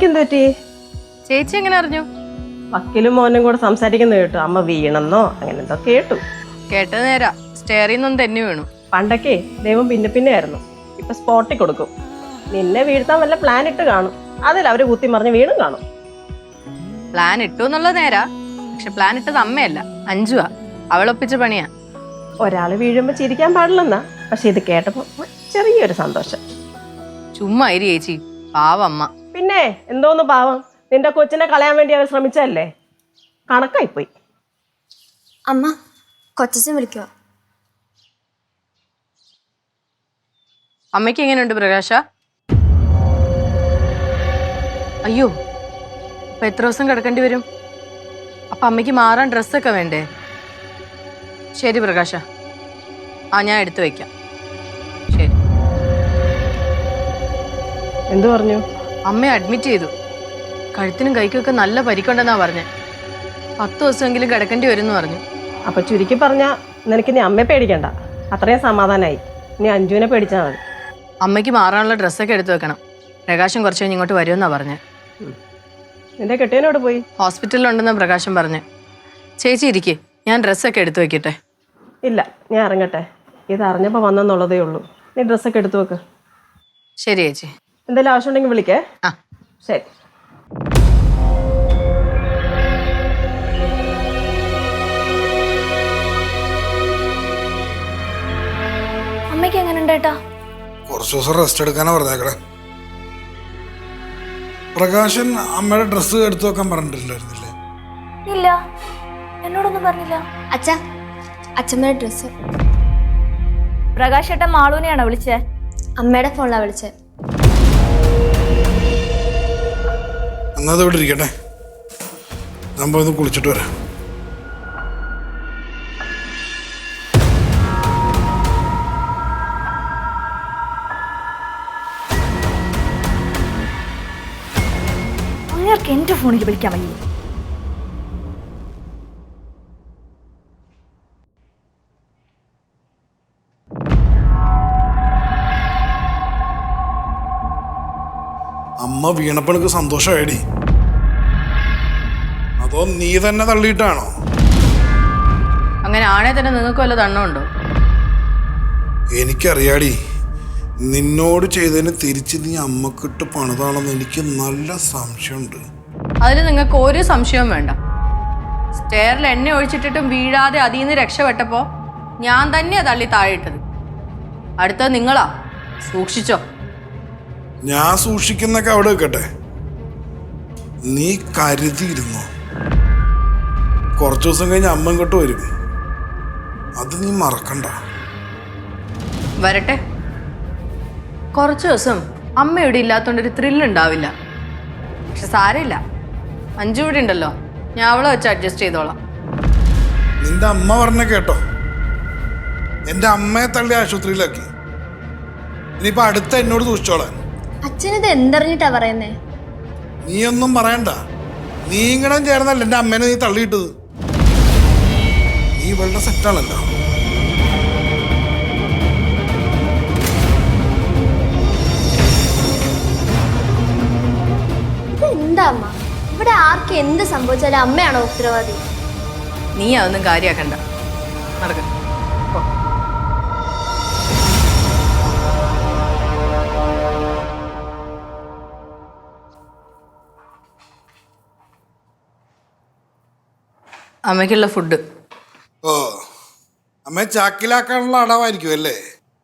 അമ്മയ്ക്ക് എന്ത് പറ്റി? ചേച്ചി എങ്ങനെ അറിഞ്ഞു? വക്കീലും മോനും കൂടെ സംസാരിക്കുന്നത് കേട്ടു. അമ്മ വീണെന്നോ അങ്ങനെ എന്തോ കേട്ടു. കേട്ടത് നേരാ, സ്റ്റെയറിൽ നിന്നും തെന്നി വീണു. പണ്ടൊക്കെ ദൈവം പിന്നെ ആയിരുന്നു, ഇപ്പൊ സ്പോട്ടിൽ കൊടുക്കും. നിന്നെ വീഴ്ത്താൻ വല്ല പ്ലാൻ ഇട്ട് കാണും, അതിൽ അവര് കുത്തി മറിഞ്ഞ് വീണും കാണും. പ്ലാൻ ഇട്ടു എന്നുള്ളത് നേരാ, പക്ഷെ പ്ലാൻ ഇട്ടത് അമ്മയല്ല, അഞ്ജുവാ. അവളൊപ്പിച്ച പണിയാ. ഒരാള് വീഴുമ്പോ ചിരിക്കാൻ പാടില്ലെന്നാ, പക്ഷെ ഇത് കേട്ടപ്പോ ചെറിയൊരു സന്തോഷം. ചുമ്മാ ഇരി ചേച്ചി, പാവമ്മ. പിന്നെ എന്തോന്ന് പാവം, നിന്റെ കൊച്ചിനെ കളയാൻ വേണ്ടി അവർ ശ്രമിച്ചല്ലേ, കണക്കായിപ്പോയി. അമ്മ കൊച്ചച്ഛൻ വിളിക്കുക. അമ്മയ്ക്ക് എങ്ങനെയുണ്ട് പ്രകാശ? അയ്യോ, അപ്പൊ എത്ര ദിവസം കിടക്കേണ്ടി വരും? അപ്പൊ അമ്മയ്ക്ക് മാറാൻ ഡ്രസ്സൊക്കെ വേണ്ടേ? ശരി പ്രകാശ, ഞാൻ എടുത്തു വയ്ക്കാം. ശരി. എന്തു പറഞ്ഞു? അമ്മയെ അഡ്മിറ്റ് ചെയ്തു. കഴുത്തിനും കൈക്കൊക്കെ നല്ല പരിക്കുണ്ടെന്നാ പറഞ്ഞേ. 10 ദിവസമെങ്കിലും കിടക്കേണ്ടി വരും എന്ന് പറഞ്ഞു. അപ്പൊ ചുരുക്കി പറഞ്ഞാ നിനക്ക് ഇനി അമ്മയെ പേടിക്കണ്ട, അത്രയും സമാധാനമായി. ഇനി അഞ്ജുവിനെ പേടിച്ചാൽ മതി. അമ്മയ്ക്ക് മാറാനുള്ള ഡ്രസ്സൊക്കെ എടുത്തു വെക്കണം. പ്രകാശം കുറച്ച് കഴിഞ്ഞ് ഇങ്ങോട്ട് വരുമെന്നാ പറഞ്ഞേ. നിന്റെ കെട്ടിയനോട് പോയി? ഹോസ്പിറ്റലിലുണ്ടെന്ന് പ്രകാശം പറഞ്ഞ്. ചേച്ചി ഇരിക്കേ, ഞാൻ ഡ്രസ്സൊക്കെ എടുത്തു വെക്കട്ടെ. ഇല്ല, ഞാൻ ഇറങ്ങട്ടെ. ഇത് അറിഞ്ഞപ്പോ വന്നെന്നുള്ളതേ ഉള്ളൂ. നീ ഡ്രസ്സൊക്കെ എടുത്തു വെക്ക്. ശരി ചേച്ചി. എന്തെങ്കിലും ആവശ്യമുണ്ടെങ്കിൽ വിളിക്കേ. ആ ശരി. അമ്മയ്ക്ക് എങ്ങനെ ഉണ്ടേട്ടാ? കുറച്ച് ദിവസം റെസ്റ്റ് എടുക്കാനാ പറഞ്ഞേക്കണേ. പ്രകാശൻ അമ്മയുടെ ഡ്രസ്സ് എടുത്തു വെക്കാൻ പറഞ്ഞിട്ടില്ലായിരുന്നില്ലേ? ഇല്ല, എന്നോടൊന്നും പറഞ്ഞില്ല. അച്ഛമ്മയുടെ ഡ്രസ്സ്. പ്രകാശ് ഏട്ടൻ മാളൂനെയാണോ വിളിച്ചേ? അമ്മയുടെ ഫോണിലാ വിളിച്ചേ. എന്നാ അത് ഇവിടെ ഇരിക്കട്ടെ, ഞാൻ പോയി കുളിച്ചിട്ട് വരാം. അങ്ങേർക്ക് എന്റെ ഫോണിൽ വിളിക്കാൻ വയ്യ. അമ്മ വീണപ്പോൾ എനിക്ക് സന്തോഷമായിടി, അതോ നീ തന്നെ തള്ളിയിട്ടാണോ? അങ്ങനെ ആണേ തന്നെ നിങ്ങൾക്ക് വല്ല തണ്ണമുണ്ടോ? എനിക്കറിയാടി, നിന്നോട് ചെയ്തതിന് തിരിച്ച് നീ അമ്മക്കിട്ട് പണിതാണെന്ന് എനിക്ക് നല്ല സംശയമുണ്ട്. അതിന് നിങ്ങൾക്ക് ഒരു സംശയവും വേണ്ട. സ്റ്റെയറിൽ എണ്ണ ഒഴിച്ചിട്ടിട്ടും വീഴാതെ അതിൽ നിന്ന് രക്ഷപ്പെട്ടപ്പോ ഞാൻ തന്നെയാ തള്ളി താഴെയിട്ടത്. അടുത്തത് നിങ്ങളാ, സൂക്ഷിച്ചോ. ഞാൻ സൂക്ഷിക്കുന്നൊക്കെ അവിടെ വെക്കട്ടെ, നീ കരുതിയിരുന്നോ കുറച്ചു ദിവസം കഴിഞ്ഞ് അമ്മ ഇങ്ങോട്ട് വരും, അത് നീ മറക്കണ്ട. വരട്ടെ. കുറച്ച് ദിവസം അമ്മ ഇവിടെ ഇല്ലാത്തതുകൊണ്ട് ഒരു ത്രില്ലുണ്ടാവില്ല. പക്ഷെ സാരമില്ല, അഞ്ചു ഇവിടെ ഉണ്ടല്ലോ, ഞാൻ അവളെ വെച്ച് അഡ്ജസ്റ്റ് ചെയ്തോളാം. നിന്റെ അമ്മ പറഞ്ഞ കേട്ടോ, എൻ്റെ അമ്മയെ തള്ളി ആശുപത്രിയിലാക്കി. ഇനിയിപ്പോൾ അടുത്ത എന്നോട് സൂക്ഷിച്ചോളാൻ. അച്ഛനിത് എന്തറിഞ്ഞിട്ടാ പറയുന്നേ? നീ ഒന്നും പറയണ്ട, നീ ഇങ്ങനെ ചേർന്നല്ല എൻ്റെ അമ്മേനെ നീ തള്ളിയിട്ടത്. നീ ഇവളുടെ സെറ്റാണല്ലോ. ഇതെന്താ അമ്മ, ഇവിടെ ആർക്ക് എന്ത് സംഭവിച്ചാലും അമ്മയാണോ ഉത്തരവാദി? നീ അതൊന്നും കാര്യമാക്കണ്ട, നടക്ക. അമ്മയ്ക്കുള്ള ഫുഡ്. ഓ, അമ്മയെ ചാക്കിലാക്കാനുള്ള അടവായിരിക്കും അല്ലേ?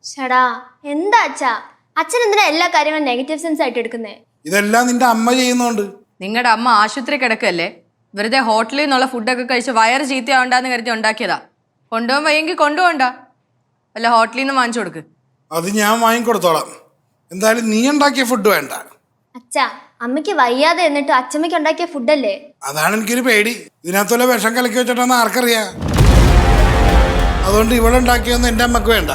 ഷടാ, എന്താ അച്ഛാ, അച്ഛൻ എന്തിനാ എല്ലാ കാര്യങ്ങളും നെഗറ്റീവ് സെൻസ് ആയിട്ട് എടുക്കുന്നേ? ഇതെല്ലാം നിന്റെ അമ്മ ചെയ്യുന്നോണ്ട്. നിങ്ങളുടെ അമ്മ ആശുപത്രി കിടക്കല്ലേ, വെറുതെ ഹോട്ടലിൽ നിന്നുള്ള ഫുഡൊക്കെ കഴിച്ച് വയറ് ചീത്തയാവണ്ടെന്ന് കരുതി ഉണ്ടാക്കിയതാ. കൊണ്ടുപോകാൻ വയ്യെങ്കിൽ കൊണ്ടുപോകണ്ട, അല്ല ഹോട്ടലിൽ നിന്ന് വാങ്ങിച്ചു കൊടുക്ക്. അത് ഞാൻ വാങ്ങിക്കൊടുത്തോളാം, എന്തായാലും നീ ഉണ്ടാക്കിയ ഫുഡ് വേണ്ട. അച്ഛാ, അമ്മയ്ക്ക് വയ്യാതെ എന്നിട്ട് അച്ഛമ്മയ്ക്ക് ഉണ്ടാക്കിയ ഫുഡല്ലേ? അതാണ് എനിക്കൊരു പേടി, ഇതിനകത്തുള്ള വിഷം കലക്കി വെച്ചിട്ടാന്ന് ആർക്കറിയാ. അതുകൊണ്ട് ഇവിടെ ഉണ്ടാക്കിയൊന്നും എൻ്റെ അമ്മക്ക് വേണ്ട.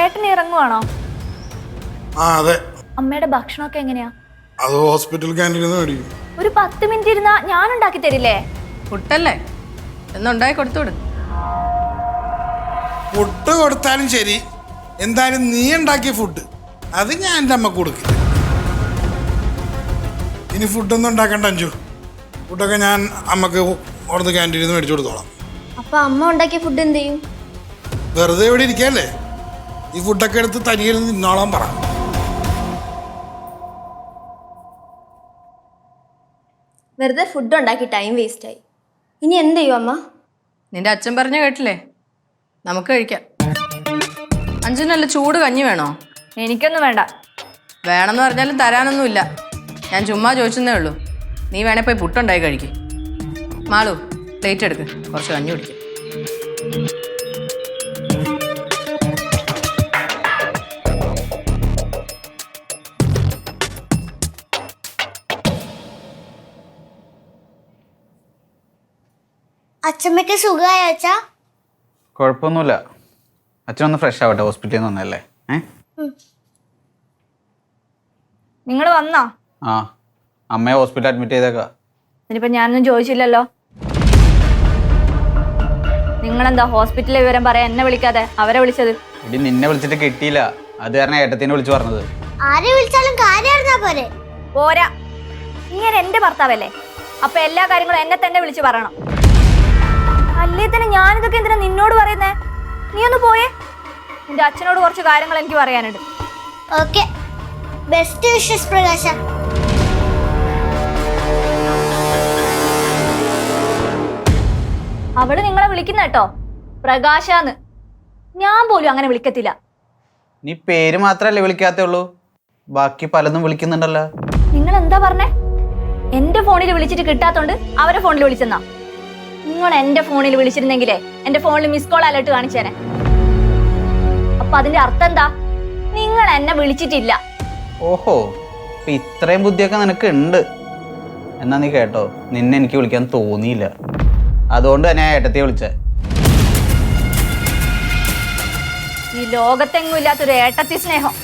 ഏട്ടൻ ഇറങ്ങുവാണോ? ആ അതെ. അമ്മയുടെ ഭക്ഷണമൊക്കെ എങ്ങനെയാ? അത് ഹോസ്പിറ്റൽ ക്യാൻറ്റീനിൽ നിന്ന് മേടിക്കും. ഒരു 10 മിനിറ്റ് ഇരുന്നാ ഞാൻ ഉണ്ടാക്കി തരില്ലേ? പുട്ടല്ലേ, എന്നുണ്ടായി കൊടുത്തുവിട്. പുട്ട് കൊടുത്താലും ശരി, എന്തായാലും നീ ഉണ്ടാക്കിയ ഫുഡ് അത് ഞാൻ എൻ്റെ അമ്മക്ക് കൊടുക്കില്ല. ഇനി ഫുഡൊന്നും ഉണ്ടാക്കണ്ട അഞ്ചു. ഫുഡൊക്കെ ഞാൻ അമ്മക്ക് അവിടുന്ന് ക്യാൻറ്റീനിൽ നിന്ന് മേടിച്ചു കൊടുത്തോളാം. അപ്പൊ അമ്മ ഉണ്ടാക്കിയ ഫുഡ് എന്ത് ചെയ്യും? വെറുതെ ഇവിടെ ഇരിക്കല്ലേ, ഈ ഫുഡൊക്കെ എടുത്ത് തനിയിൽ നിന്ന് തിന്നോളാൻ പറ. വെറുതെ ഫുഡ് ഉണ്ടാക്കി ടൈം വേസ്റ്റ് ആയി. ഇനി എന്ത് ചെയ്യും അമ്മ? നിന്റെ അച്ഛൻ പറഞ്ഞ കേട്ടില്ലേ, നമുക്ക് കഴിക്കാം. അഞ്ചിനല്ല ചൂട് കഞ്ഞി വേണോ? എനിക്കൊന്നും വേണ്ട. വേണമെന്ന് പറഞ്ഞാലും തരാനൊന്നുമില്ല. ഞാൻ ചുമ്മാ ചോദിച്ചെന്നേ ഉള്ളൂ. നീ വേണേ പോയി പുട്ടുണ്ടായി കഴിക്കും. മാളു പ്ലേറ്റ് എടുക്ക്, കുറച്ച് കഞ്ഞി കുടിക്കും. അച്ഛമ്മയ്ക്ക് സുഖമായ അച്ഛാ? കുഴപ്പമൊന്നുമില്ല. അച്ഛനൊന്ന് ഫ്രഷ് ആവട്ടെ, ഹോസ്പിറ്റലിൽ നിന്ന് വന്നല്ലേ. നിങ്ങൾ വന്നോ? ആ, അമ്മയെ ഹോസ്പിറ്റലിൽ അഡ്മിറ്റ് ചെയ്തേക്കാ. ഇതിനിപ്പോ ഞാനൊന്നും ചോദിച്ചില്ലല്ലോ. നിങ്ങളെന്താ ഹോസ്പിറ്റലിലെ വിവരം പറയാൻ എന്നെ വിളിക്കാതെ അവരെ വിളിച്ചത്? ഇടി നിന്നെ വിളിച്ചിട്ട് കിട്ടിയില്ല, അത് കാരണം ഏട്ടത്തിനെ വിളിച്ചു പറഞ്ഞത്. ആരെ വിളിച്ചാലും കാര്യമായിരുന്നാ പോരെ? പോരാ, ഇങ്ങനെ എന്റെ ഭർത്താവല്ലേ, അപ്പൊ എല്ലാ കാര്യങ്ങളും എന്നെ തന്നെ വിളിച്ചു പറയണം. അല്ലേ തന്നെ ഞാനിതൊക്കെ എന്തിനാ നിന്നോട് പറയുന്നേ? നീ ഒന്ന് പോയേ, നിന്റെ അച്ഛനോട് കുറച്ച് കാര്യങ്ങൾ എനിക്ക് പറയാനുണ്ട്. ഓക്കെ, ബെസ്റ്റ് വിഷസ് പ്രകാശ. അവള് നിങ്ങളെ വിളിക്കുന്ന കേട്ടോ, പ്രകാശാന്ന്. ഞാൻ പോലും അങ്ങനെ വിളിക്കത്തില്ല. നീ പേര് മാത്രല്ലേ വിളിക്കാത്തേ ഉള്ളൂ, ബാക്കി പലതും വിളിക്കുന്നുണ്ടല്ലോ. നിങ്ങൾ എന്താ പറഞ്ഞേ? എന്റെ ഫോണിൽ വിളിച്ചിട്ട് കിട്ടാത്തോണ്ട് അവരെ ഫോണിൽ വിളിച്ചെന്നാ? നിങ്ങൾ എന്റെ ഫോണിൽ വിളിച്ചിരുന്നെങ്കിലേ എന്റെ ഫോണിൽ മിസ് കോൾ അലേർട്ട് കാണിച്ചേനെ. അപ്പൊ അതിന്റെ അർത്ഥം എന്താ? നിങ്ങൾ എന്നെ വിളിച്ചിട്ടില്ല. ഓഹോ, ഇപ്പൊ ഇത്രയും ബുദ്ധിയൊക്കെ നിനക്ക് ഉണ്ട്. എന്നാ നീ കേട്ടോ, നിന്നെ എനിക്ക് വിളിക്കാൻ തോന്നിയില്ല, അതുകൊണ്ട് തന്നെ ഞാൻ ഏട്ടത്തിയെ വിളിച്ചേ. ഈ ലോകത്തെങ്ങും ഇല്ലാത്തൊരു ഏട്ടത്തി സ്നേഹം.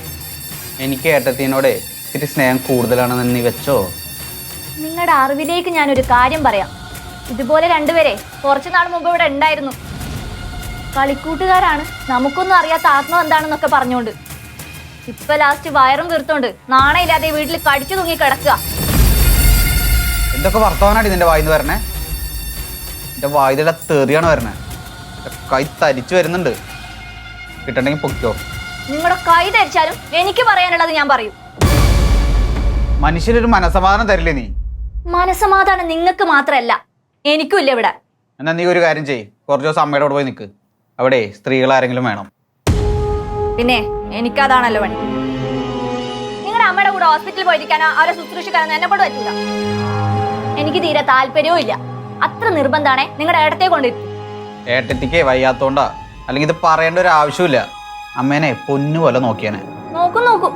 എനിക്ക് ഏട്ടത്തിനോടെ ഇത്തിരി സ്നേഹം കൂടുതലാണെന്ന് നീ വെച്ചോ. നിങ്ങളുടെ അറിവിലേക്ക് ഞാനൊരു കാര്യം പറയാം. ഇതുപോലെ രണ്ടുപേരെ കുറച്ചു നാൾ മുമ്പ് ഇവിടെ ഉണ്ടായിരുന്നു. കളിക്കൂട്ടുകാരാണ്, നമുക്കൊന്നും അറിയാത്ത ആത്മം എന്താണെന്നൊക്കെ പറഞ്ഞോണ്ട്. ഇപ്പൊ ലാസ്റ്റ് വയറും വീർത്തോണ്ട് നാണയില്ലാതെ വീട്ടിൽ കടിച്ചു തൂങ്ങി കിടക്കുക. എന്തൊക്കെ വർത്തമാനാടി നിന്റെ വായിന്ന് വരണേ? എന്റെ വായുതല തെറിയാണ് വരണേ. എന്റെ കൈ തരിച്ചു വരുന്നുണ്ട്, കിട്ടണ്ടെങ്കിൽ പൊക്കിയോ. നിങ്ങളുടെ കൈ ധരിച്ചാലും എനിക്ക് പറയാനുള്ളത് ഞാൻ പറയും. മനുഷ്യനൊരു മനസമാധാനം തരില്ലേ നീ? മനസമാധാനം നിങ്ങൾക്ക് മാത്രമല്ല, എനിക്കും ഇല്ല ഇവിടെ. എന്നാ നീ ഒരു കാര്യം ചെയ്യ്, കുറച്ച് ദിവസം അമ്മയുടെ കൂടെ പോയി നിൽക്ക്. അവിടെ സ്ത്രീകൾ ആരെങ്കിലും വേണം. പിന്നെ എനിക്കതാണല്ലോ പണി. നിങ്ങളുടെ അമ്മയുടെ കൂടെ ഹോസ്പിറ്റലിൽ പോയിരിക്കാനോ അവരെ ശുശ്രൂഷിക്കാനോ എന്നെ കൊണ്ട് പറ്റൂല. എനിക്ക് തീരെ താല്പര്യവും ഇല്ല. അത്ര നിർബന്ധാണേ നിങ്ങളുടെ ഏട്ടത്തെ കൊണ്ടിരുത്തും. ഏട്ടത്തിക്ക് വയ്യാത്തോണ്ടാ, അല്ലെങ്കിൽ ഇത് പറയേണ്ട ഒരു ആവശ്യമില്ല. അമ്മേനെ പൊന്നു പോലെ നോക്കിയാനെ. നോക്കും,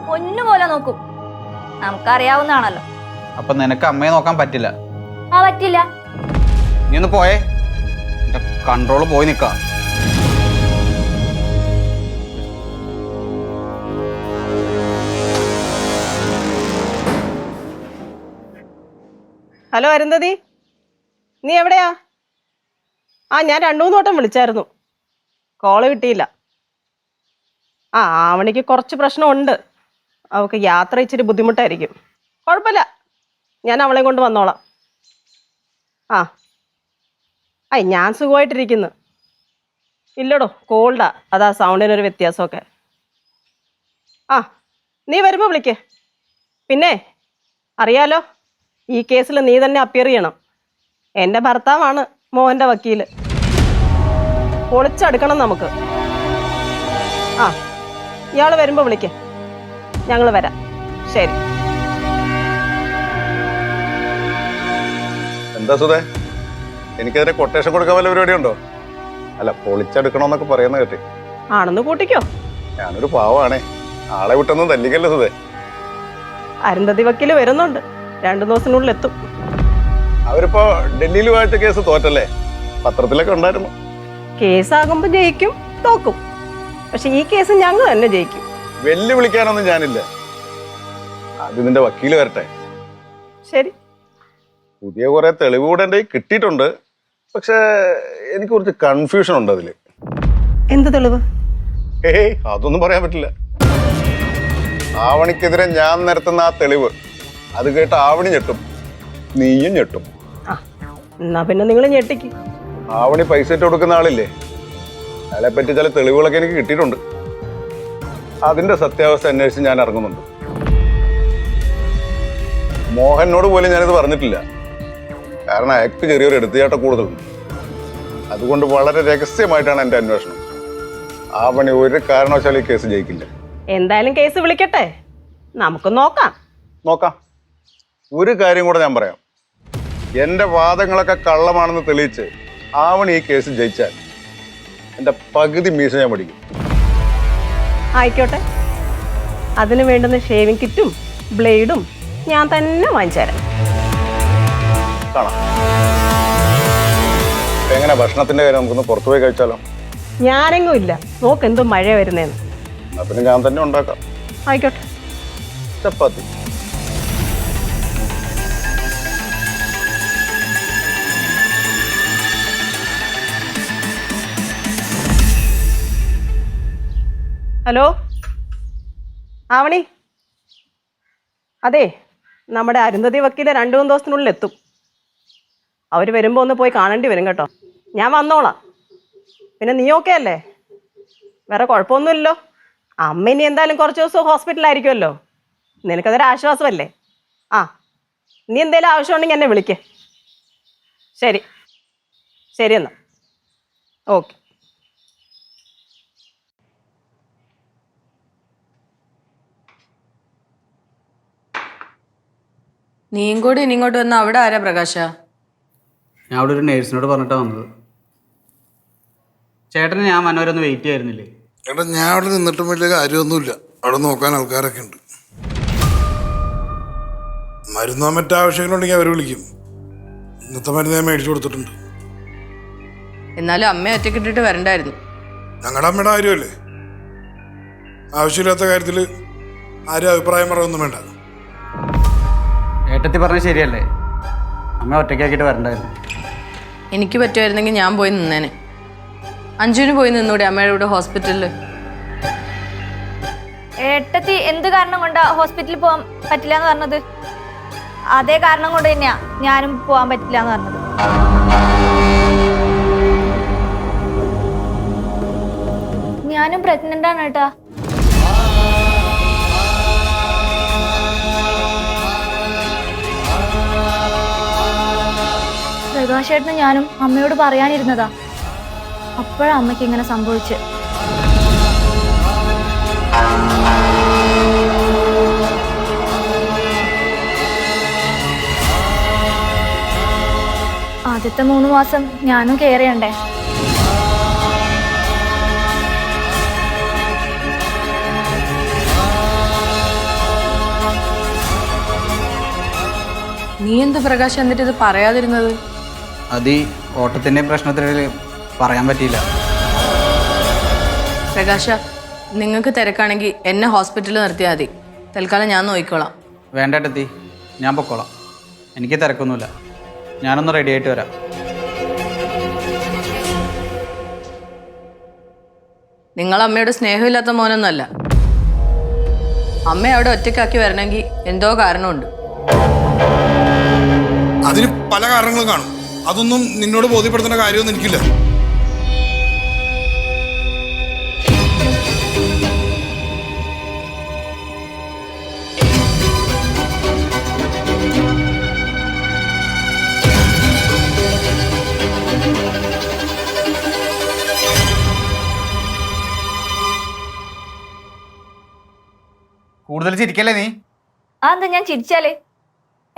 പൊന്നുപോലെ നോക്കും. നമുക്കറിയാവുന്നതാണല്ലോ. അപ്പൊ നിനക്ക് അമ്മയെ നോക്കാൻ പറ്റില്ല? ആ, പറ്റില്ല. നീ ഒന്ന് പോയേ, എന്റെ കൺട്രോള് പോയി നിക്ക. ഹലോ അരുന്ധതി, നീ എവിടെയാ? ആ, ഞാൻ 2-3 വട്ടം വിളിച്ചായിരുന്നു, കോള് കിട്ടിയില്ല. ആ, ആവണിക്ക് കുറച്ച് പ്രശ്നമുണ്ട്. അവൾക്ക് യാത്ര ഇച്ചിരി ബുദ്ധിമുട്ടായിരിക്കും. കുഴപ്പമില്ല, ഞാൻ അവളെ കൊണ്ട് വന്നോളാം. ഞാൻ സുഖമായിട്ടിരിക്കുന്നു. ഇല്ലടോ, കോൾഡാ, അതാ സൗണ്ടിനൊരു വ്യത്യാസമൊക്കെ. നീ വരുമ്പോൾ വിളിക്കേ. പിന്നെ അറിയാലോ, ഈ കേസിൽ നീ തന്നെ അപ്പിയർ ചെയ്യണം. എൻ്റെ ഭർത്താവാണ് മോഹൻ്റെ വക്കീല്. പൊളിച്ചെടുക്കണം നമുക്ക്. ഇയാൾ വരുമ്പോൾ വിളിക്കേ, ഞങ്ങൾ വരാം. ശരി. എന്താ സുധേ, എനിക്കതിനെ കൊട്ടേഷൻ കൊടുക്കാൻ വല്ല പരിപാടി ഉണ്ടോ? അല്ല, പൊളിച്ചെടുക്കണമെന്നൊക്കെ പറയുന്ന കേട്ടി. ആണെന്ന് കൂട്ടിക്കോ. ഞാനൊരു പാവാണേ, ആളെ വിട്ടൊന്നും തല്ലിക്കല്ലേ സുധേ. അരുന്ധതി വക്കീല് വരുന്നുണ്ട്, 2 ദിവസത്തിനുള്ളിൽ എത്തും. അവരിപ്പോ ഡൽഹിയിലുമായിട്ട് കേസ് തോറ്റല്ലേ, പത്രത്തിലൊക്കെ ഉണ്ടായിരുന്നു. കേസാകുമ്പോ ജയിക്കും, തോക്കും. പക്ഷെ ഈ കേസ് ഞങ്ങൾ തന്നെ ജയിക്കും. വെല്ലുവിളിക്കാനൊന്നും ഞാനില്ല, അത് നിന്റെ വക്കീല് വരട്ടെ. ശരി. പുതിയ കുറെ തെളിവ് കൂടെ എൻ്റെ കിട്ടിയിട്ടുണ്ട്. പക്ഷെ എനിക്ക് കുറച്ച് കൺഫ്യൂഷൻ ഉണ്ട് അതില്. എന്ത് തെളിവ്? ഏയ് അതൊന്നും പറയാൻ പറ്റില്ല. ആവണിക്കെതിരെ ഞാൻ നിരത്തുന്ന ആ തെളിവ് അത് കേട്ട് ആവണി ഞെട്ടും, നീയും ഞെട്ടും. ആ എന്നാ പിന്നെ നിങ്ങൾ ഞെട്ടിക്ക്. ആവണി പൈസ ഇട്ട് കൊടുക്കുന്ന ആളില്ലേ, അയാളെ പറ്റി ചില തെളിവുകളൊക്കെ എനിക്ക് കിട്ടിയിട്ടുണ്ട്. അതിന്റെ സത്യാവസ്ഥ അന്വേഷിച്ച് ഞാൻ ഇറങ്ങുന്നുണ്ട്. മോഹനോട് പോലും ഞാനിത് പറഞ്ഞിട്ടില്ല, കാരണം അയാൾക്ക് ചെറിയൊരു എടുത്തുചാട്ട കൂടുതലുണ്ട്. അതുകൊണ്ട് വളരെ രഹസ്യമായിട്ടാണ് എൻ്റെ അന്വേഷണം. ആവണി ഒരു കാരണവശാലും ഈ കേസ് ജയിക്കില്ല. എന്തായാലും കേസ് വിളിക്കട്ടെ, നമുക്ക് നോക്കാം. നോക്കാം. ഒരു കാര്യം കൂടെ ഞാൻ പറയാം. എൻ്റെ വാദങ്ങളൊക്കെ കള്ളമാണെന്ന് തെളിയിച്ച് ആവണി ഈ കേസ് ജയിച്ചാൽ എൻ്റെ പകുതി മീശ ഞാൻ പഠിക്കും. ആയിക്കോട്ടെ, അതിന് വേണ്ടുന്ന ഷേവിംഗ് കിറ്റും ബ്ലേഡും ഞാൻ തന്നെ വാങ്ങിച്ചു തരാം. കാണാം. എങ്ങനെ ഭക്ഷണത്തിന്റെ കാര്യം നമുക്കൊന്ന് പുറത്തു പോയി കഴിച്ചാലോ? ഞാനെങ്ങും ഇല്ല, നോക്ക് എന്തും മഴ വരുന്നേന്ന്. എന്നാ പിന്നെ ഞാൻ തന്നെ ഉണ്ടാക്കാം. ആയിക്കോട്ടെ. ചപ്പാത്തി. ഹലോ ആവണി, അതെ നമ്മുടെ അരുന്ധതി വക്കീല് 2-3 ദിവസത്തിനുള്ളിൽ എത്തും. അവർ വരുമ്പോൾ ഒന്ന് പോയി കാണേണ്ടി വരും കേട്ടോ. ഞാൻ വന്നോളാം. പിന്നെ നീ ഓക്കെ അല്ലേ? വേറെ കുഴപ്പമൊന്നുമില്ലല്ലോ? അമ്മ ഇനി എന്തായാലും കുറച്ച് ദിവസം ഹോസ്പിറ്റലായിരിക്കുമല്ലോ, നിനക്കതൊരു ആശ്വാസമല്ലേ? ആ നീ എന്തെങ്കിലും ആവശ്യമുണ്ടെങ്കിൽ എന്നെ വിളിക്കേ. ശരി ശരി എന്നാൽ ഓക്കെ. നീയും കൂടി ഇനി ഇങ്ങോട്ട് വന്ന അവിടെ ആരാ പ്രകാശ? ഞാൻ അവിടെ ഒരു നേഴ്സിനോട് പറഞ്ഞിട്ടാണ് വന്നത്. ചേട്ടന് ഞാൻ മനോരൊന്ന് വെയിറ്റ് ചെയ്യായിരുന്നില്ലേ? എടാ ഞാൻ അവിടെ നിന്നിട്ടും വലിയ കാര്യമൊന്നുമില്ല, അവിടെ നോക്കാൻ ആൾക്കാരൊക്കെ ഉണ്ട്. മരുന്നോ മറ്റാവശ്യങ്ങളുണ്ടെങ്കിൽ അവർ വിളിക്കും. ഇന്നത്തെ മരുന്ന് ഞാൻ മേടിച്ചു കൊടുത്തിട്ടുണ്ട്. എന്നാലും അമ്മയെ ഒറ്റക്കിട്ടിട്ട് വരണ്ടായിരുന്നു. ഞങ്ങളുടെ അമ്മയുടെ കാര്യമല്ലേ, ആവശ്യമില്ലാത്ത കാര്യത്തിൽ ആരും അഭിപ്രായം പറയൊന്നും വേണ്ട. ഏട്ടത്തി പറഞ്ഞത് ശരിയല്ലേ, അമ്മ ഒറ്റയ്ക്കാക്കിയിട്ട് വരണ്ടായിരുന്നു. എനിക്ക് പറ്റുമായിരുന്നെങ്കിൽ ഞാൻ പോയി നിന്നേനെ. അഞ്ജുവിന് പോയി നിന്നൂടെ അമ്മയുടെ കൂടെ ഹോസ്പിറ്റലിൽ? ഏട്ടത്തി എന്ത് കാരണം കൊണ്ടാ ഹോസ്പിറ്റലിൽ പോകാൻ പറ്റില്ല എന്ന് പറഞ്ഞത്? അതേ കാരണം കൊണ്ട് തന്നെയാ ഞാനും പോകാൻ പറ്റില്ല എന്ന് പറഞ്ഞത്. ഞാനും പ്രഗ്നന്റ് ആണ് ഏട്ടാ. പ്രകാശേട്ടന് ഞാനും അമ്മയോട് പറയാനിരുന്നതാ, അപ്പോഴാ അമ്മയ്ക്ക് ഇങ്ങനെ സംഭവിച്ച്. ആദ്യത്തെ 3 മാസം ഞാനും കെയർ ചെയ്യണ്ടേ. നീ എന്ത് പ്രകാശ് എന്നിട്ട് ഇത് പറയാതിരുന്നത്? അത് ഈ ഓട്ടത്തിൻ്റെ പ്രശ്നത്തിൽ പറയാൻ പറ്റിയില്ല. പ്രകാശ, നിങ്ങൾക്ക് തിരക്കാണെങ്കിൽ എന്നെ ഹോസ്പിറ്റലിൽ നിർത്തിയാൽ മതി. തൽക്കാലം ഞാൻ നോക്കിക്കോളാം. വേണ്ട ഏട്ടത്തി, ഞാൻ പൊക്കോളാം. എനിക്ക് തിരക്കൊന്നുമില്ല, ഞാനൊന്ന് റെഡി ആയിട്ട് വരാം. നിങ്ങൾ അമ്മയുടെ സ്നേഹമില്ലാത്ത മോനൊന്നുമല്ല. അമ്മ അവിടെ ഒറ്റയ്ക്കാക്കി വരണമെങ്കിൽ എന്തോ കാരണമുണ്ട്. അതിന് പല കാരണങ്ങളും കാണും, അതൊന്നും നിന്നോട് ബോധ്യപ്പെടുത്തേണ്ട കാര്യമൊന്നും എനിക്കില്ല. കൂടുതൽ ചിരിക്കല്ലേ നീ? അതെന്താ ഞാൻ ചിരിച്ചാലേ?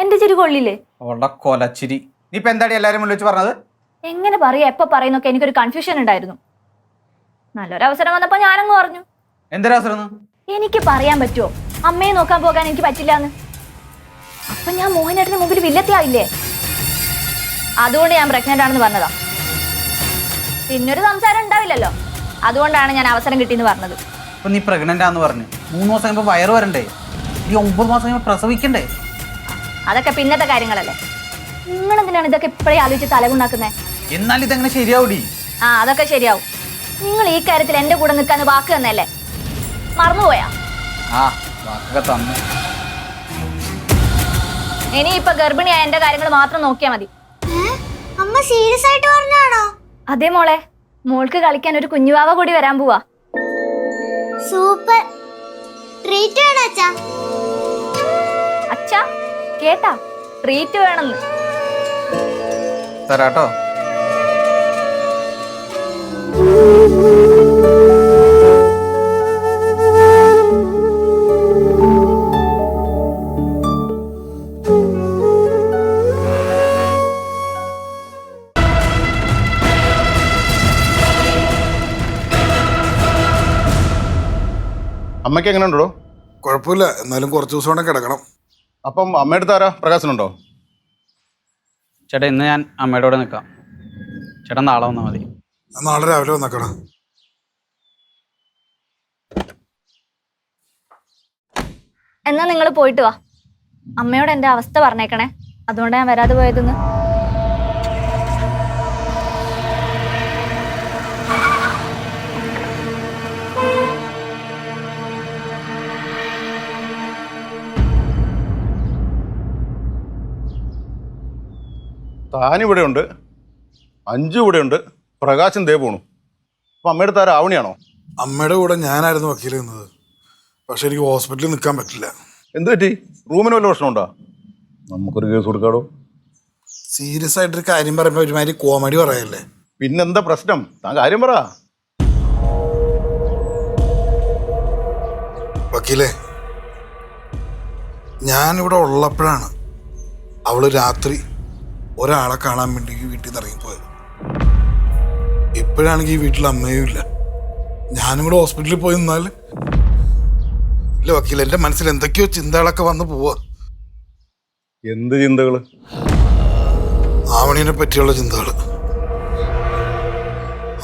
എന്റെ ചിരി കൊള്ളില്ലേ? അവളുടെ കൊലച്ചിരി. നീ ഇപ്പൊ എന്താടി എല്ലാരും മുന്നിൽ വെച്ച് പറഞ്ഞത്? എങ്ങനെ പറയാ, എപ്പോ പറയുന്നൊക്കെ എനിക്കൊരു കൺഫ്യൂഷൻ ഉണ്ടായിരുന്നു. നല്ലൊരു അവസരം വന്നപ്പോ ഞാനങ്ങ് പറഞ്ഞു. എന്തൊരവസരം? എനിക്ക് പറയാൻ പറ്റുമോ അമ്മയെ നോക്കാൻ പോകാൻ എനിക്ക് പറ്റില്ലാന്ന്? അപ്പൊ ഞാൻ മോഹനേട്ടന് മുമ്പിൽ വില്ലത്തിയായില്ലേ? അതുകൊണ്ട് ഞാൻ പ്രഗ്നന്റ് ആണെന്ന് പറഞ്ഞതാ. പിന്നൊരു സംസാരം ഉണ്ടാവില്ലല്ലോ, അതുകൊണ്ടാണ് ഞാൻ അവസരം കിട്ടിയെന്ന് പറഞ്ഞത്. ഇപ്പൊ നീ പ്രഗ്നന്റ് ആന്ന് പറഞ്ഞു, 3 മാസം കഴിയുമ്പോ വയറ് വരണ്ടേ? ഈ 9 മാസം കഴിയുമ്പോ പ്രസവിക്കണ്ടേ? അതൊക്കെ പിന്നത്തെ കാര്യങ്ങളല്ലേ. നിങ്ങൾ എന്തിനാണ് ഇതൊക്കെ ഇപ്പഴേ ആലോചിച്ച് തലകുണ്ടാക്കുന്നേ? എന്നാൽ ഇതെങ്ങനെ ശരിയാവൂടി? ആ അതൊക്കെ ശരിയാവും. നിങ്ങൾ ഈ കാര്യത്തിൽ എന്റെ കൂടെ നിൽക്കാന്ന് വാക്ക് തന്നല്ലേ, മറന്നുപോയാ? ആ വാക്കൊക്കെ തന്നു. ഇനി ഇപ്പൊ ഗർഭിണിയായ എന്റെ കാര്യങ്ങൾ മാത്രം നോക്കിയാ മതി. അമ്മ സീരിയസ് ആയിട്ട് പറഞ്ഞാണോ? അതെ മോളെ, മോൾക്ക് കളിക്കാൻ ഒരു കുഞ്ഞുവാവ കൂടി വരാൻ പോവാ. സൂപ്പർ. ട്രീറ്റ് വേണോ അച്ഛാ? അച്ഛാ കേട്ടാ, ട്രീറ്റ് വേണമെന്ന്. തരാട്ടോ. അമ്മയ്ക്ക് എങ്ങനെ ഉണ്ടോ? കുഴപ്പമില്ല, എന്നാലും കുറച്ച് ദിവസം കൂടെ കിടക്കണം. അപ്പം അമ്മയുടെ ആരാ പ്രകാശനുണ്ടോ? ചേട്ടാ ഇന്ന് ഞാൻ അമ്മയുടെ കൂടെ നിൽക്കാം. ചേട്ടാ നാളെ വന്നാൽ മതി. നാളെ രാവിലെ വന്നേക്കണം. എന്നാ നിങ്ങൾ പോയിട്ട് വാ. അമ്മയോട് എന്റെ അവസ്ഥ പറഞ്ഞേക്കണേ, അതുകൊണ്ടാണ് ഞാൻ വരാതെ പോയതെന്ന്. താനിവിടെ ഉണ്ട്, അഞ്ചു ഇവിടെ ഉണ്ട്, പ്രകാശൻ ദേ പോണു. അപ്പം അമ്മയുടെ താര ആവണിയാണോ? അമ്മയുടെ കൂടെ ഞാനായിരുന്നു വക്കീൽ നിന്നത്. പക്ഷെ എനിക്ക് ഹോസ്പിറ്റലിൽ നിൽക്കാൻ പറ്റില്ല. എന്ത് പറ്റി? റൂമിന് വല്ല പ്രശ്നമുണ്ടോ? നമുക്കൊരു കേസ് കൊടുക്കാടോ. സീരിയസ് ആയിട്ടൊരു കാര്യം പറയുമ്പോൾ ഒരുമാതിരി കോമഡി പറയല്ലേ. പിന്നെന്താ പ്രശ്നം? താൻ കാര്യം പറ. വക്കീലേ, ഞാനിവിടെ ഉള്ളപ്പോഴാണ് അവള് രാത്രി ഒരാളെ കാണാൻ വേണ്ടി ഈ വീട്ടിൽ നിന്ന് ഇറങ്ങിപ്പോയത്. ഇപ്പോഴാണെങ്കിൽ ഈ വീട്ടിൽ അമ്മയും ഇല്ല. ഞാനും കൂടെ ഹോസ്പിറ്റലിൽ പോയി നിന്നാൽ ഇല്ല വക്കീൽ, എൻ്റെ മനസ്സിൽ എന്തൊക്കെയോ ചിന്തകളൊക്കെ വന്ന് പോവാ. എന്ത് ചിന്തകള്? ആവണീനെ പറ്റിയുള്ള ചിന്തകൾ,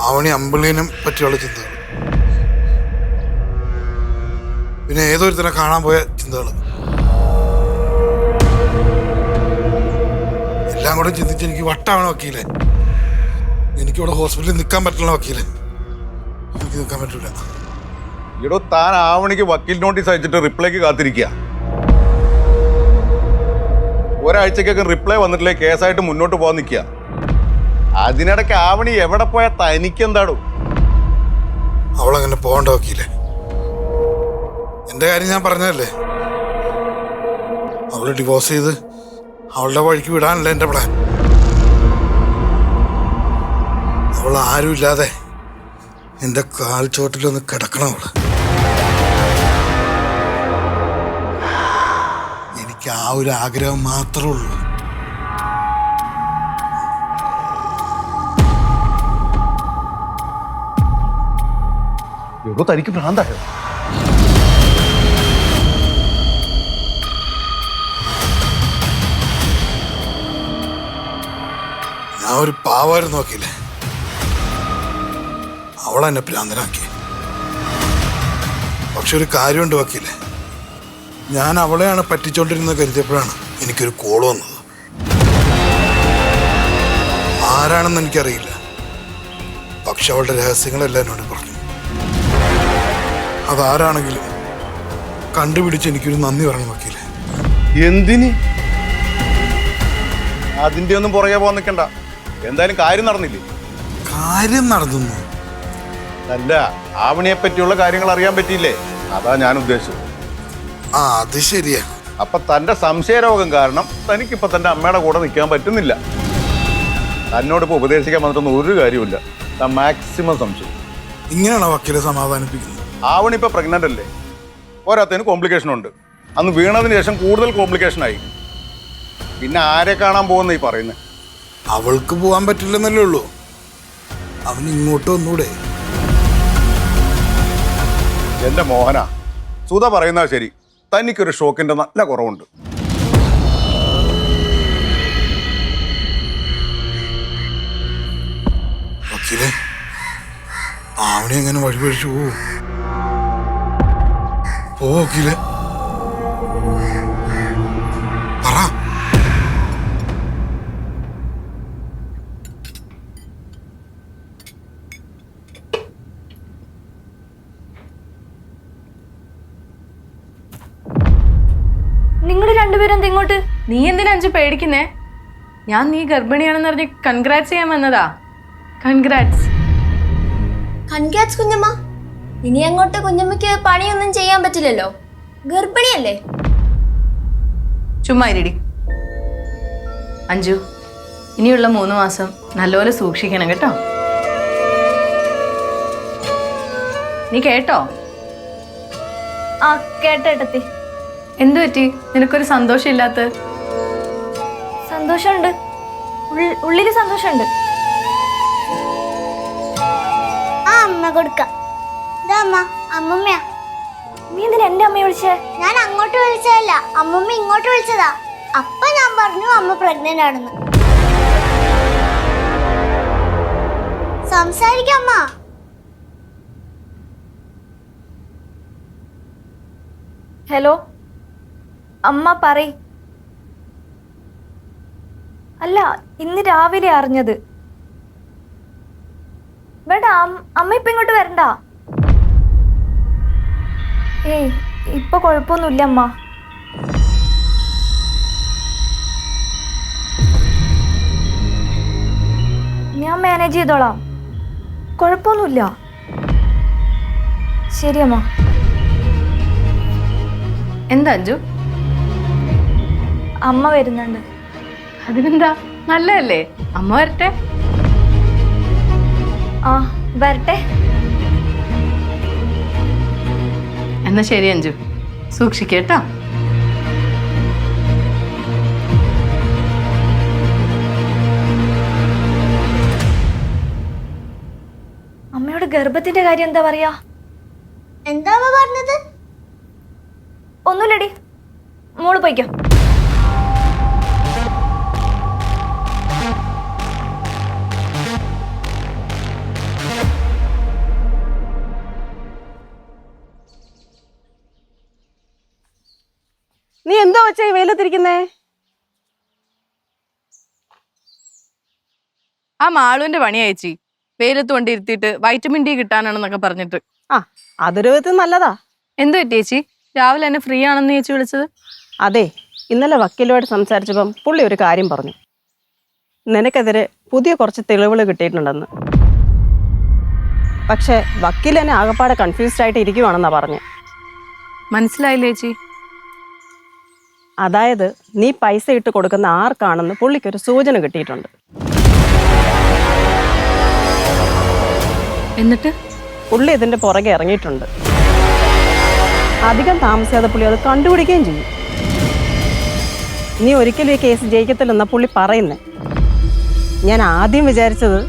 ആവണി അമ്പിളിനെ പറ്റിയുള്ള ചിന്തകൾ, പിന്നെ ഏതൊരുത്തനെ കാണാൻ പോയ ചിന്തകൾ. എല്ലാം കൂടെ ചിന്തിച്ച് എനിക്ക് വട്ടാവണം വക്കീലെ. എനിക്കിവിടെ ഹോസ്പിറ്റലിൽ നിൽക്കാൻ പറ്റില്ല വക്കീലെ, എനിക്ക് നിൽക്കാൻ പറ്റില്ല. ഇടോ, താൻ ആവണിക്ക് വക്കീൽ നോട്ടീസ് അയച്ചിട്ട് റിപ്ലൈക്ക് കാത്തിരിക്കുക. ഒരാഴ്ചക്കൊക്കെ റിപ്ലൈ വന്നിട്ടില്ലേ കേസായിട്ട് മുന്നോട്ട് പോകാൻ നിൽക്കുക. അതിനിടയ്ക്ക് ആവണി എവിടെ പോയാൽ തനിക്കെന്താടോ? അവളങ്ങനെ പോകണ്ട വക്കീലെ. എൻ്റെ കാര്യം ഞാൻ പറഞ്ഞതല്ലേ, അവള് ഡിവോഴ്സ് ചെയ്ത് അവളുടെ വഴിക്ക് വിടാനല്ല എൻ്റെ പ്ലാൻ. അവൾ ആരുമില്ലാതെ എൻ്റെ കാൽ ചോട്ടിലൊന്ന് കിടക്കണം അവള്. എനിക്ക് ആ ഒരു ആഗ്രഹം മാത്രമേ ഉള്ളൂ. എടോ, തനിക്ക് ഭ്രാന്തായോ? ഞാൻ ഒരു പാവായിരുന്നു നോക്കിയില്ലേ, അവളെന്നെ ഭ്രാന്തനാക്കി. പക്ഷെ ഒരു കാര്യമുണ്ട് വക്കീലെ, ഞാൻ അവളെയാണ് പറ്റിച്ചോണ്ടിരുന്നത് കരുതിയപ്പോഴാണ് എനിക്കൊരു കോൾ വന്നത്. ആരാണെന്ന് എനിക്കറിയില്ല, പക്ഷെ അവളുടെ രഹസ്യങ്ങളെല്ലാം എന്നോട് പറഞ്ഞു. അതാരാണെങ്കിലും കണ്ടുപിടിച്ച് എനിക്കൊരു നന്ദി പറയണം വക്കീലെ. എന്തിന്? അതിന്റെ ഒന്നും പുറകെ പോകാൻ നിൽക്കണ്ട. എന്തായാലും കാര്യം നടന്നില്ലേ? കാര്യം നടന്നു. അല്ല, ആവണിയെ പറ്റിയുള്ള കാര്യങ്ങൾ അറിയാൻ പറ്റിയില്ലേ? അതാ ഞാൻ ഉദ്ദേശിച്ചത്. ആ അത് ശരിയാ. അപ്പൊ തന്റെ സംശയരോഗം കാരണം തനിക്കിപ്പൊ തന്റെ അമ്മയുടെ കൂടെ നിൽക്കാൻ പറ്റുന്നില്ല. തന്നോടിപ്പോ ഉപദേശിക്കാൻ വന്നിട്ടൊന്നും ഒരു കാര്യമില്ല. താൻ മാക്സിമം സംശയം. ഇങ്ങനെയാണോ വക്കീലെ സമാധാനിപ്പിക്കുന്നത്? ആവണി ഇപ്പൊ പ്രഗ്നന്റ് അല്ലേ, പോരാത്തതിന് കോംപ്ലിക്കേഷൻ ഉണ്ട്. അന്ന് വീണതിന് ശേഷം കൂടുതൽ കോംപ്ലിക്കേഷൻ ആയി. പിന്നെ ആരെ കാണാൻ പോകുന്ന ഈ പറയുന്നത്? അവൾക്ക് പോകാൻ പറ്റില്ലെന്നല്ലേ ഉള്ളൂ. അവൻ ഇങ്ങോട്ട് വന്നൂടെ? എന്റെ മോഹന, സുധ പറയുന്നത് ശരി. തനിക്കൊരു ഷോക്കിന്റെ നല്ല കുറവുണ്ട്. വക്കീലെ, ആവണി എങ്ങനെ വഴിപഴിച്ചു പോവോ വക്കീലെ? പറ. രണ്ടുപേരും എന്താ ഇങ്ങോട്ട്? നീ എന്തിനാ അഞ്ചു പേടിക്കുന്നേ? ഞാൻ നീ ഗർഭിണിയാണെന്ന് പറഞ്ഞ് കൺഗ്രാറ്റ്സ് ചെയ്യാൻ വന്നതാ. കൺഗ്രാറ്റ്സ്. കൺഗ്രാറ്റ്സ് കുഞ്ഞമ്മ. ഇനി അങ്ങോട്ട് കുഞ്ഞമ്മയ്ക്ക് പണിയൊന്നും ചെയ്യാൻ പറ്റില്ലല്ലോ, ഗർഭിണിയല്ലേ. ചുമ്മാ ഇരിടി. അഞ്ചു, ഇനിയുള്ള 3 മാസം നല്ലപോലെ സൂക്ഷിക്കണം കേട്ടോ. നീ കേട്ടോ? ആ കേട്ടേട്ടത്തി. എന്തു പറ്റി? നിനക്കൊരു സന്തോഷമില്ലാത്ത? സന്തോഷമുണ്ട്, ഉള്ളില് സന്തോഷമുണ്ട്. ആ അമ്മ കൊടുക്കാം. ഇതാ അമ്മ, അമ്മമ്മയാ. നീ എന്തിനാ എന്റെ അമ്മയെ വിളിച്ചേ? ഞാൻ അങ്ങോട്ട് വിളിച്ചതല്ല, അമ്മമ്മ ഇങ്ങോട്ട് വിളിച്ചതാ. അപ്പൊ ഞാൻ പറഞ്ഞു അമ്മ പ്രഗ്നന്റ് ആണെന്ന്. സംസാരിക്കമ്മ. ഹലോ അമ്മ, പറയ്. അല്ല, ഇന്ന് രാവിലെ അറിഞ്ഞത്. വേണ്ട, അമ്മ ഇപ്പൊ ഇങ്ങോട്ട് വരണ്ട. ഏയ് ഇപ്പൊ കുഴപ്പമൊന്നുമില്ല അമ്മ. ഞാൻ മാനേജ് ചെയ്തോളാം, കുഴപ്പമൊന്നുമില്ല. ശരി അമ്മ. എന്താ അഞ്ചു? അമ്മ വരുന്നുണ്ട്. അതിനെന്താ, നല്ലതല്ലേ. അമ്മ വരട്ടെ. ആ വരട്ടെ. എന്നാ ശരി അഞ്ചു, സൂക്ഷിക്കേട്ടോ. അമ്മയോട് ഗർഭത്തിന്റെ കാര്യം എന്താ പറയാ? എന്താ അമ്മ പറഞ്ഞത്? ഒന്നുമില്ലടി, മോള് പോയിക്കോ. നീ എന്തോ വെച്ചാ ഈ വെയിലത്തിരിക്കുന്നേ? ആ മാളുവിന്റെ പണി അയച്ചി വെയിലത്ത് കൊണ്ടിരുത്തിയിട്ട് വൈറ്റമിൻ ഡി കിട്ടാനാണെന്നൊക്കെ പറഞ്ഞിട്ട്. ആ, അതൊരു വിധത്തിൽ നല്ലതാ. എന്തു പറ്റി ചേച്ചി? രാവിലെ എന്നെ ഫ്രീ ആണെന്ന് ചേച്ചി വിളിച്ചത്? അതെ, ഇന്നലെ വക്കീലുമായിട്ട് സംസാരിച്ചപ്പം പുള്ളി ഒരു കാര്യം പറഞ്ഞു. നിനക്കെതിരെ പുതിയ കുറച്ച് തെളിവുകൾ കിട്ടിയിട്ടുണ്ടെന്ന്. പക്ഷെ വക്കീൽ എന്നെ ആകപ്പാടെ കൺഫ്യൂസ്ഡ് ആയിട്ട് ഇരിക്കുവാണെന്നാ പറഞ്ഞ്. മനസ്സിലായില്ല ചേച്ചി. അതായത് നീ പൈസ ഇട്ട് കൊടുക്കുന്ന ആർക്കാണെന്ന് പുള്ളിക്കൊരു സൂചന കിട്ടിയിട്ടുണ്ട്. എന്നിട്ട് പുള്ളി ഇതിന്റെ പുറകെ ഇറങ്ങിയിട്ടുണ്ട്. അധികം താമസിയാതെ പുള്ളി അത് കണ്ടുപിടിക്കുകയും ചെയ്യും. നീ ഒരിക്കലും ഈ കേസ് ജയിക്കത്തില്ലെന്നാ പുള്ളി പറയുന്നേ. ഞാൻ ആദ്യം വിചാരിച്ചത്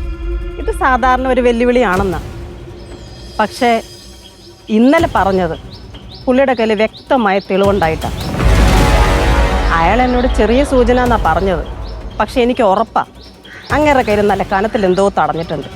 ഇത് സാധാരണ ഒരു വെല്ലുവിളിയാണെന്നാ. പക്ഷേ ഇന്നലെ പറഞ്ഞത് പുള്ളിയുടെ കയ്യിൽ വ്യക്തമായ തെളിവുണ്ടായിട്ടാണ്. അയാൾ എന്നോട് ചെറിയ സൂചന എന്നാ പറഞ്ഞത്. പക്ഷെ എനിക്ക് ഉറപ്പാ അങ്ങേരുടെ കയ്യിൽ നല്ല കനത്തിൽ എന്തോ തടഞ്ഞിട്ടുണ്ട്.